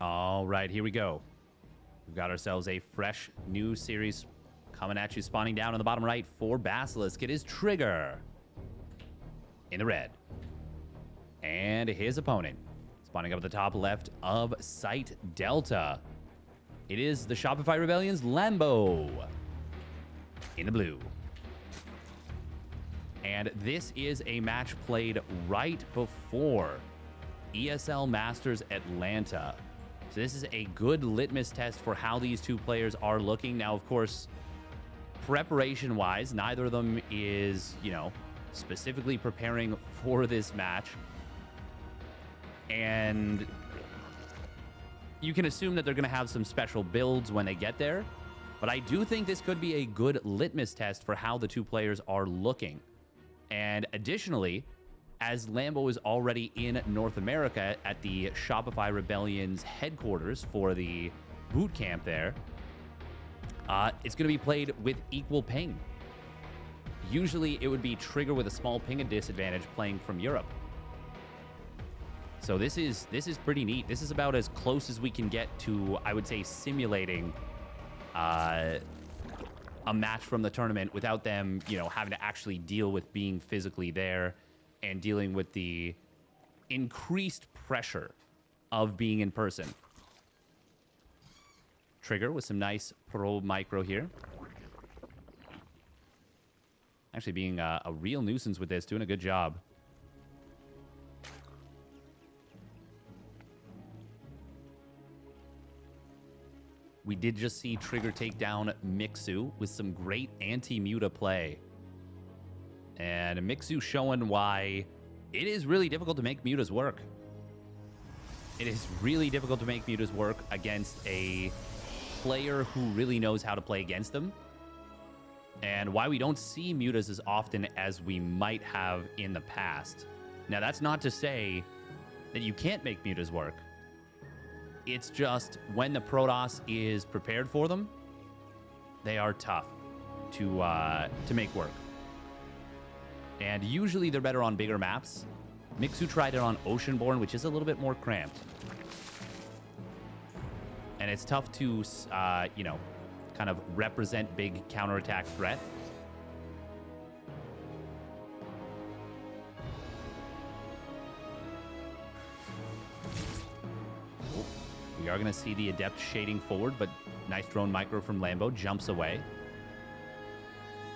All right, here we go. We've got ourselves a fresh new series coming at you, spawning down on the bottom right for Basilisk. It is Trigger in the red. And his opponent spawning up at the top left of Site Delta. It is the Shopify Rebellion's Lambo in the blue. And this is a match played right before ESL Masters Atlanta. So this is a good litmus test for how these two players are looking. Now, of course, preparation-wise, neither of them is, specifically preparing for this match. And you can assume that they're going to have some special builds when they get there. But I do think this could be a good litmus test for how the two players are looking. And additionally, as Lambo is already in North America at the Shopify Rebellion's headquarters for the boot camp there, it's going to be played with equal ping. Usually, it would be Trigger with a small ping disadvantage playing from Europe. So this is pretty neat. This is about as close as we can get to, I would say, simulating a match from the tournament without them, having to actually deal with being physically there and dealing with the increased pressure of being in person. Trigger with some nice pro micro here. Actually being a real nuisance with this, doing a good job. We did just see Trigger take down Mixu with some great anti-muta play. And Mixu showing why it is really difficult to make mutas work. It is really difficult to make mutas work against a player who really knows how to play against them. And why we don't see mutas as often as we might have in the past. Now, that's not to say that you can't make mutas work. It's just when the Protoss is prepared for them, they are tough to make work. And usually they're better on bigger maps. Mixu tried it on Oceanborn, which is a little bit more cramped. And it's tough to, kind of represent big counterattack threat. We are going to see the Adept shading forward, but nice drone micro from Lambo. Jumps away.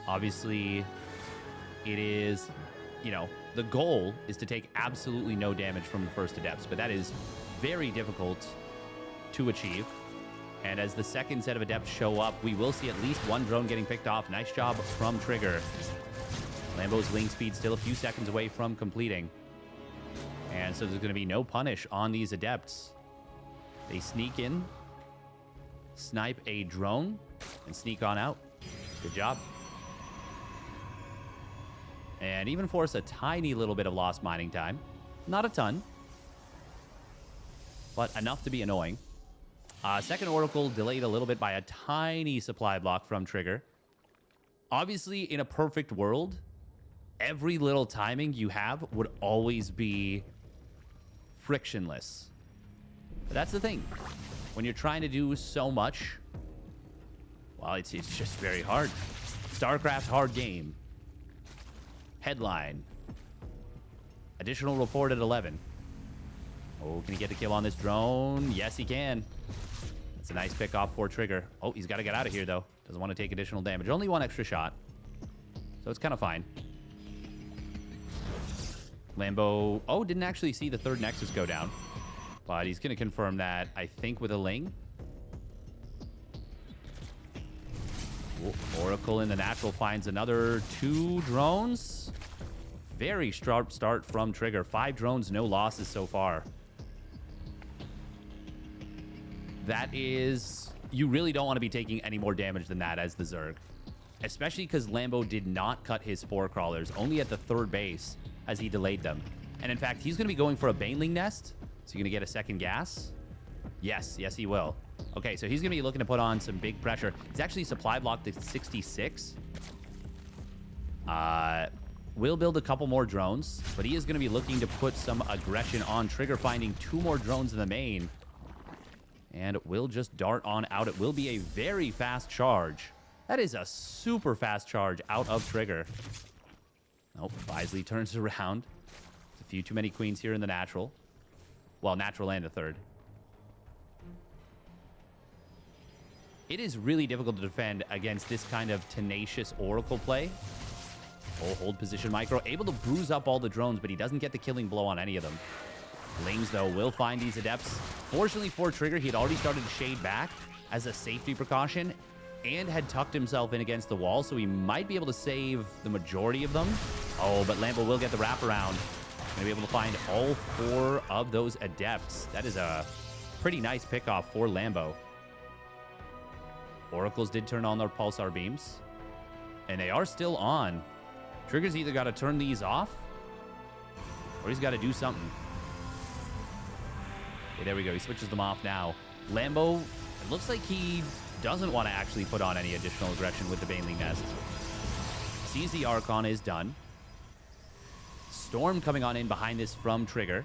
Obviously, it is, the goal is to take absolutely no damage from the first Adepts, but that is very difficult to achieve. And as the second set of Adepts show up, we will see at least one drone getting picked off. Nice job from Trigger. Lambo's link speed still a few seconds away from completing. And so there's going to be no punish on these Adepts. They sneak in, snipe a drone, and sneak on out. Good job. And even force a tiny little bit of lost mining time. Not a ton, but enough to be annoying. Second Oracle delayed a little bit by a tiny supply block from Trigger. Obviously, in a perfect world, every little timing you have would always be frictionless. But that's the thing. When you're trying to do so much, well, it's just very hard. StarCraft hard game. Headline. Additional report at 11. Oh, can he get the kill on this drone? Yes, he can. That's a nice pick off for Trigger. Oh, he's got to get out of here, though. Doesn't want to take additional damage. Only one extra shot. So it's kind of fine. Lambo... Oh, didn't actually see the third Nexus go down. But he's going to confirm that, I think, with a Ling. Oh, Oracle in the natural finds another 2 drones. Very sharp start from Trigger. 5 drones, no losses so far. That is... You really don't want to be taking any more damage than that as the Zerg. Especially because Lambo did not cut his Spore Crawlers, only at the third base as he delayed them. And in fact, he's going to be going for a Baneling Nest. So you're going to get a second gas? Yes, he will. Okay, so he's going to be looking to put on some big pressure. He's actually supply blocked at 66. Will build a couple more drones, but he is going to be looking to put some aggression on Trigger, finding 2 more drones in the main. And will just dart on out. It will be a very fast charge. That is a super fast charge out of Trigger. Nope, wisely turns around. A few too many queens here in the natural. Well, natural and a third. It is really difficult to defend against this kind of tenacious Oracle play. Oh, hold position micro. Able to bruise up all the drones, but he doesn't get the killing blow on any of them. Lings, though, will find these adepts. Fortunately for Trigger, he had already started to shade back as a safety precaution and had tucked himself in against the wall, so he might be able to save the majority of them. Oh, but Lambo will get the wraparound. Going to be able to find all 4 of those adepts. That is a pretty nice pickoff for Lambo. Oracles did turn on their pulsar beams, and they are still on. Trigger's either got to turn these off, or he's got to do something. Okay, there we go. He switches them off now. Lambo, it looks like he doesn't want to actually put on any additional aggression with the Baneling Nest. Sees the Archon is done. Storm coming on in behind this from Trigger.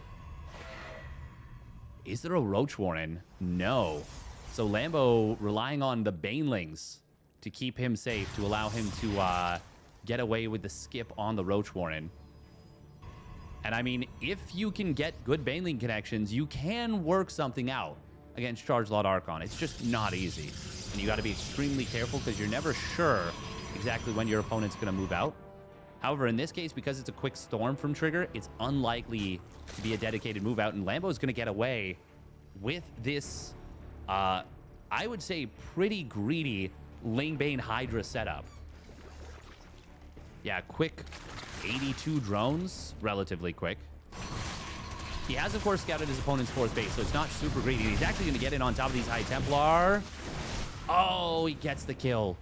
Is there a Roach Warren? No. So Lambo relying on the Banelings to keep him safe, to allow him to get away with the skip on the Roach Warren. And I mean, if you can get good Baneling connections, you can work something out against Charge Lot Archon. It's just not easy. And you got to be extremely careful because you're never sure exactly when your opponent's going to move out. However, in this case, because it's a quick storm from Trigger, it's unlikely to be a dedicated move out. And Lambo is going to get away with this, I would say, pretty greedy Lingbane Hydra setup. Yeah, quick 82 drones, relatively quick. He has, of course, scouted his opponent's 4th base, so it's not super greedy. He's actually going to get in on top of these High Templar. Oh, he gets the kill.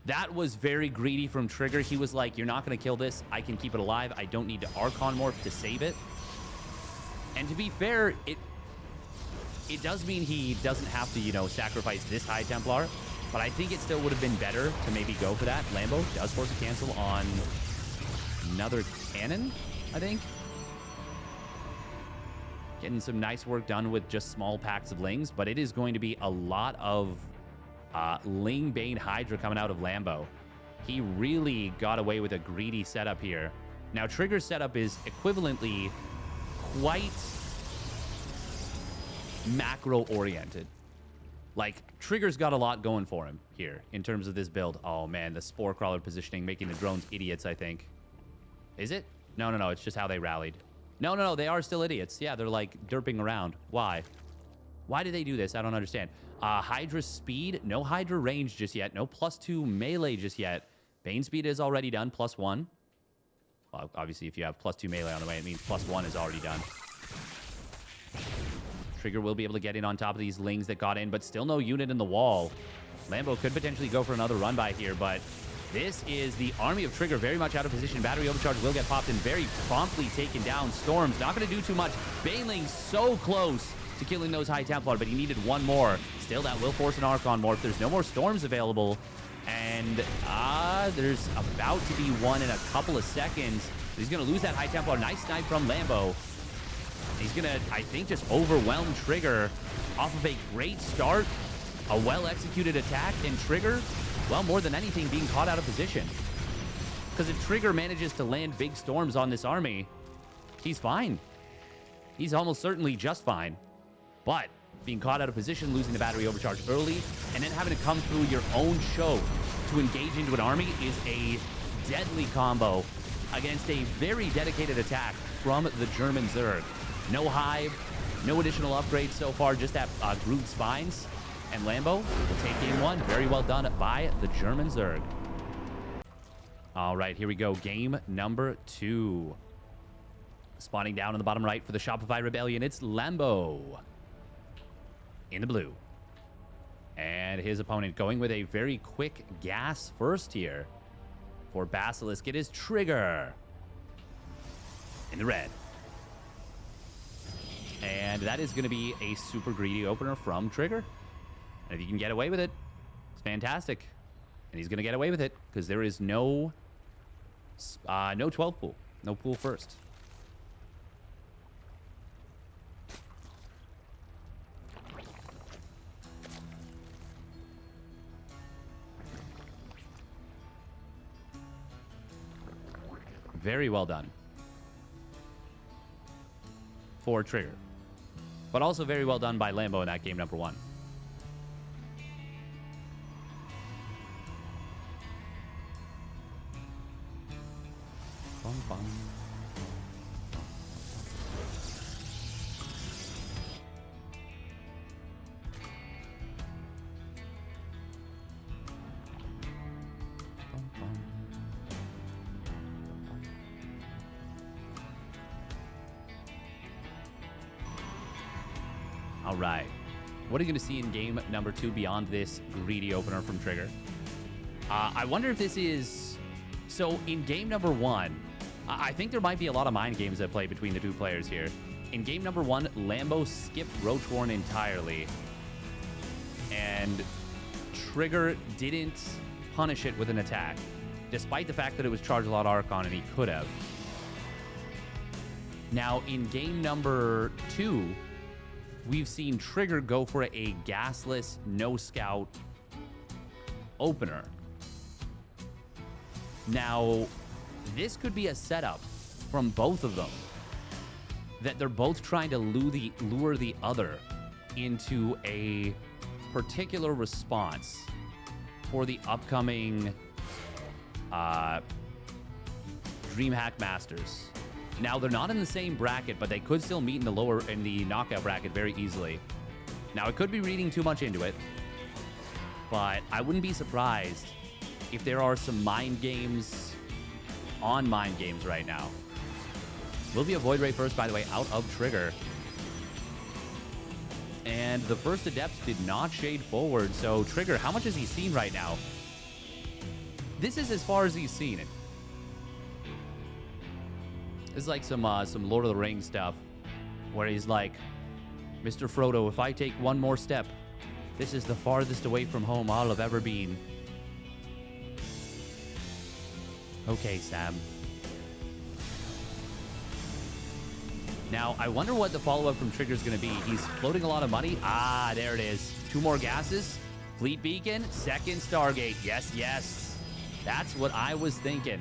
That was very greedy from Trigger. He was like, you're not going to kill this. I can keep it alive. I don't need to Archon Morph to save it. And to be fair, it does mean he doesn't have to, you know, sacrifice this High Templar. But I think it still would have been better to maybe go for that. Lambo does force a cancel on another cannon, I think. Getting some nice work done with just small packs of Lings, but it is going to be a lot of Lingbane Hydra coming out of Lambo. He really got away with a greedy setup here. Now, Trigger's setup is equivalently quite macro-oriented. Like, Trigger's got a lot going for him here in terms of this build. Oh, man, the Spore Crawler positioning, making the drones idiots, I think. Is it? No, it's just how they rallied. No, they are still idiots. Yeah, they're, like, derping around. Why? Why do they do this? I don't understand. Hydra speed. No Hydra range just yet. No +2 melee just yet. Bane speed is already done, +1. Well, obviously, if you have +2 melee on the way, it means +1 is already done. Trigger will be able to get in on top of these Lings that got in, but still no unit in the wall. Lambo could potentially go for another run by here, but this is the army of Trigger very much out of position. Battery overcharge will get popped and very promptly taken down. Storm's not going to do too much. Baneling so close to killing those High Templar, but he needed one more. Still, that will force an Archon Morph. There's no more Storms available, and there's about to be one in a couple of seconds. He's going to lose that High Templar. Nice snipe from Lambo. He's going to, I think, just overwhelm Trigger off of a great start, a well-executed attack, and Trigger, well, more than anything, being caught out of position. Because if Trigger manages to land big storms on this army, he's fine. He's almost certainly just fine. But being caught out of position, losing the battery overcharge early, and then having to come through your own show to engage into an army is a deadly combo against a very dedicated attack from the German Zerg. No Hive, no additional upgrades so far, just that Grooved Spines. And Lambo will take game 1. Very well done by the German Zerg. All right, here we go. Game number 2. Spawning down in the bottom right for the Shopify Rebellion, it's Lambo in the blue. And his opponent going with a very quick gas first here. For Basilisk, it is Trigger in the red. And that is going to be a super greedy opener from Trigger. And if you can get away with it, it's fantastic. And he's going to get away with it because there is no 12 pool. No pool first. Very well done for Trigger. But also very well done by Lambo in that game number 1. Bum, bum. All right. What are you going to see in game number 2 beyond this greedy opener from Trigger? I wonder if this is... So in game number 1, I think there might be a lot of mind games at play between the two players here. In game number 1, Lambo skipped Roachworn entirely. And Trigger didn't punish it with an attack, despite the fact that it was Charge-a-Lot Archon and he could have. Now, in game number 2... we've seen Trigger go for a gasless, no scout opener. Now, this could be a setup from both of them, that they're both trying to lure the other into a particular response for the upcoming DreamHack Masters. Now, they're not in the same bracket, but they could still meet in the knockout bracket very easily. Now, it could be reading too much into it, but I wouldn't be surprised if there are some mind games on mind games right now. Will be a Void Ray first, by the way, out of Trigger. And the first Adept did not shade forward, so Trigger, how much has he seen right now? This is as far as he's seen it. It's like some Lord of the Rings stuff, where he's like, Mr. Frodo, if I take one more step, this is the farthest away from home I'll have ever been. Okay, Sam. Now, I wonder what the follow-up from Trigger is going to be. He's floating a lot of money. Ah, there it is. 2 more gases. Fleet Beacon. Second Stargate. Yes, yes. That's what I was thinking.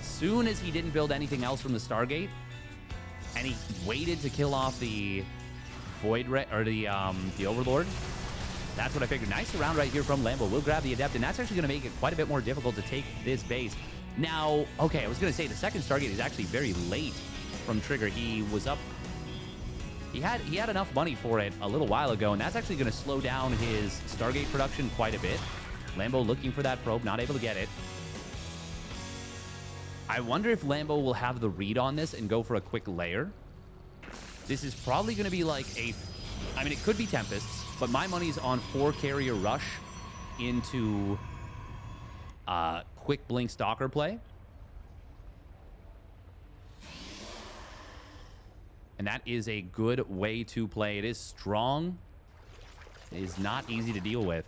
Soon as he didn't build anything else from the Stargate, and he waited to kill off the Void Ray, or the Overlord, that's what I figured. Nice round right here from Lambo. We'll grab the Adept, and that's actually going to make it quite a bit more difficult to take this base. Now, okay, I was going to say the second Stargate is actually very late from Trigger. He was up. He had enough money for it a little while ago, and that's actually going to slow down his Stargate production quite a bit. Lambo looking for that probe, not able to get it. I wonder if Lambo will have the read on this and go for a quick layer. This is probably going to be like a... I mean, it could be Tempests, but my money's on 4-carrier rush into quick blink stalker play. And that is a good way to play. It is strong. It is not easy to deal with.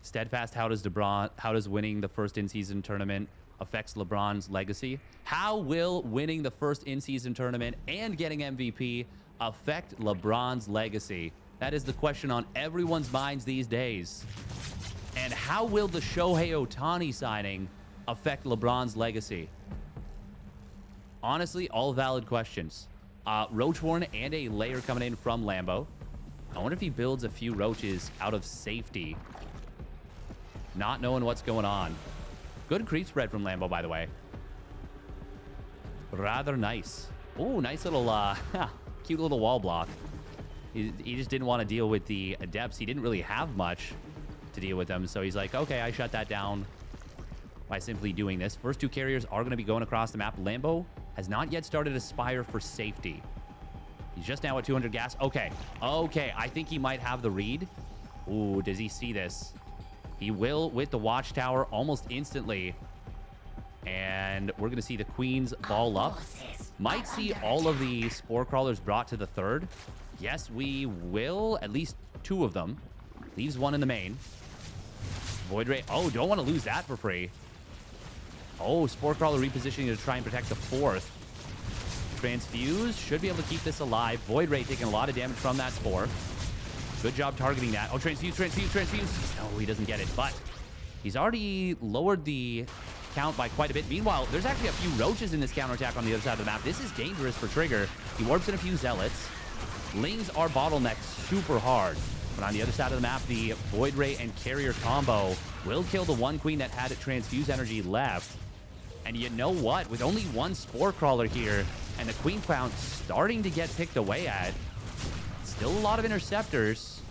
Steadfast, how does winning the first in-season tournament affects LeBron's legacy? How will winning the first in-season tournament and getting MVP affect LeBron's legacy? That is the question on everyone's minds these days. And how will the Shohei Ohtani signing affect LeBron's legacy? Honestly, all valid questions. Roachworn and a layer coming in from Lambo. I wonder if he builds a few roaches out of safety, not knowing what's going on. Good creep spread from Lambo, by the way. Rather nice. Oh, nice little, cute little wall block. He just didn't want to deal with the Adepts. He didn't really have much to deal with them, so he's like, okay, I shut that down by simply doing this. First 2 carriers are going to be going across the map. Lambo has not yet started Aspire for safety. He's just now at 200 gas. Okay, I think he might have the read. Ooh, does he see this? He will with the Watchtower almost instantly. And we're going to see the Queens ball up. Might see all of the Spore Crawlers brought to the 3rd. Yes, we will. At least 2 of them. Leaves 1 in the main. Void Ray. Oh, don't want to lose that for free. Oh, Spore Crawler repositioning to try and protect the 4th. Transfuse. Should be able to keep this alive. Void Ray taking a lot of damage from that Spore. Good job targeting that. Oh, transfuse. No, he doesn't get it, but He's already lowered the count by quite a bit. Meanwhile, there's actually a few roaches in this counterattack on the other side of the map. This is dangerous for Trigger. He warps in a few zealots. Lings are bottlenecked super hard. But on the other side of the map, the Void Ray and Carrier combo will kill the one queen that had Transfuse Energy left. And you know what? With only one Spore Crawler here, and the queen count starting to get picked away at, still a lot of interceptors.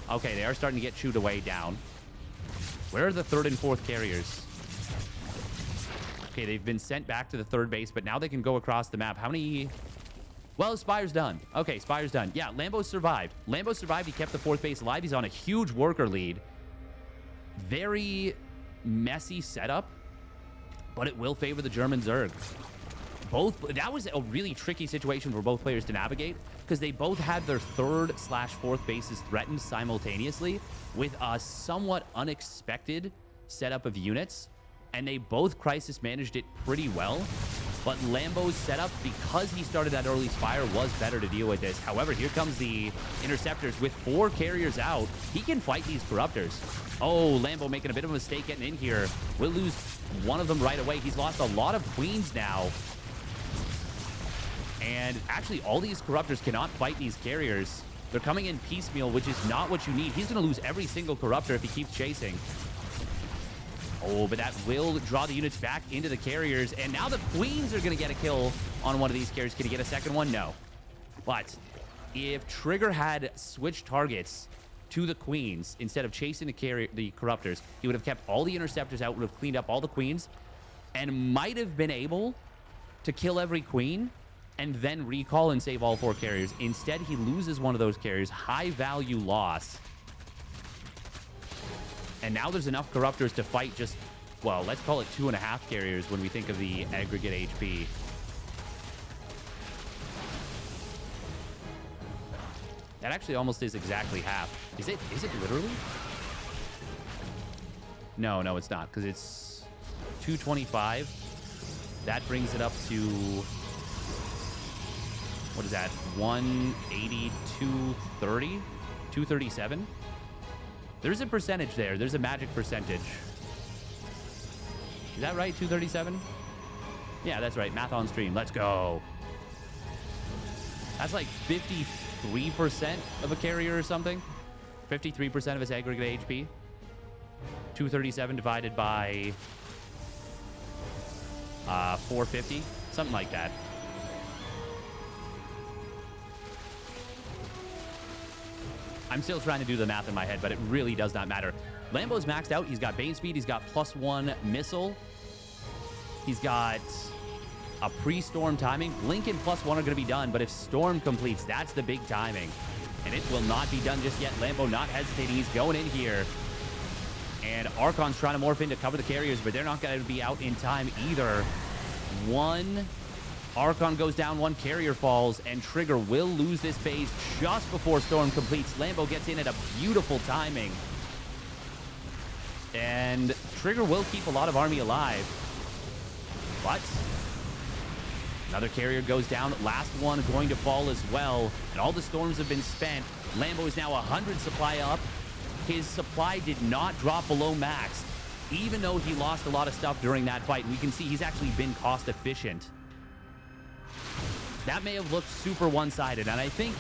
Okay, they are starting to get chewed away down. Where are the third and fourth carriers? Okay, they've been sent back to the third base, but now they can go across the map. How many... Well, Spire's done. Okay, Spire's done. Yeah, Lambo survived. Lambo survived. He kept the fourth base alive. He's on a huge worker lead. Very messy setup, but it will favor the German Zerg. That was a really tricky situation for both players to navigate because they both had their third/fourth bases threatened simultaneously with a somewhat unexpected setup of units, and they both crisis managed it pretty well. But Lambo's setup, because he started that early Spire, was better to deal with this. However, here comes the Interceptors with 4 carriers out. He can fight these Corruptors. Oh, Lambo making a bit of a mistake getting in here. Will lose one of them right away. He's lost a lot of Queens now. And actually, all these Corruptors cannot fight these carriers. They're coming in piecemeal, which is not what you need. He's going to lose every single Corruptor if he keeps chasing. Oh, but that will draw the units back into the carriers. And now the Queens are going to get a kill on one of these carriers. Can he get a second one? No. But if Trigger had switched targets to the Queens instead of chasing the Corruptors, he would have kept all the Interceptors out, would have cleaned up all the Queens, and might have been able to kill every Queen and then recall and save all 4 carriers. Instead, he loses one of those carriers. High value loss. And now there's enough Corruptors to fight just, well, let's call it 2.5 carriers when we think of the aggregate HP. That actually almost is exactly half. Is it literally? No, it's not, because it's 225. That brings it up to, what is that? 180, 230, 237. There's a percentage there. There's a magic percentage. Is that right? 237? Yeah, that's right. Math on stream. Let's go. That's like 53% of a carrier or something. 53% of its aggregate HP. 237 divided by 450. Something like that. I'm still trying to do the math in my head, but it really does not matter. Lambo's maxed out. He's got Bane Speed. He's got +1 missile. He's got a pre-storm timing. Blink and +1 are going to be done, but if Storm completes, that's the big timing. And it will not be done just yet. Lambo not hesitating. He's going in here. And Archon's trying to morph in to cover the carriers, but they're not going to be out in time either. One Archon goes down, 1 carrier falls, and Trigger will lose this phase just before Storm completes. Lambo gets in at a beautiful timing. And Trigger will keep a lot of army alive. But another carrier goes down. Last one going to fall as well. And all the storms have been spent. Lambo is now 100 supply up. His supply did not drop below max, even though he lost a lot of stuff during that fight. And we can see he's actually been cost efficient. That may have looked super one-sided, and I think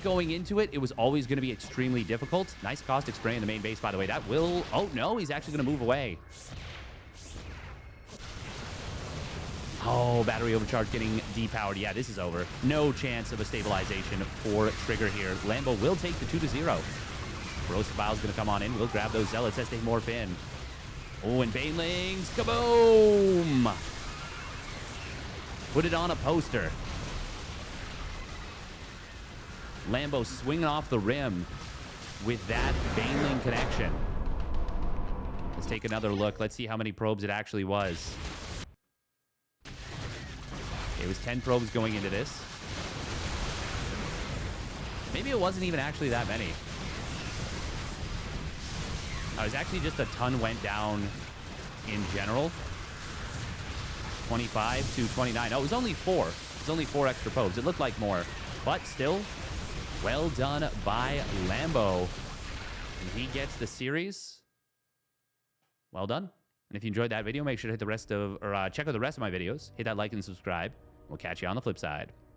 going into it, it was always going to be extremely difficult. Nice caustic spray in the main base, by the way. That will... Oh, no, he's actually going to move away. Oh, battery overcharge getting depowered. Yeah, this is over. No chance of a stabilization for Trigger here. Lambo will take the 2-0. Corrosive Vile's going to come on in. We'll grab those Zealots as they morph in. Oh, and Banelings. Kaboom! Put it on a poster. Lambo swinging off the rim with that Baneling connection. Let's take another look. Let's see how many probes it actually was. It was 10 probes going into this. Maybe it wasn't even actually that many. It was actually just a ton went down in general. 25 to 29. Oh, it was only 4. It was only 4 extra probes. It looked like more. But still, well done by Lambo. And he gets the series. well done. And if you enjoyed that video, make sure to hit the rest of, or check out the rest of my videos. Hit that like and subscribe. We'll catch you on the flip side.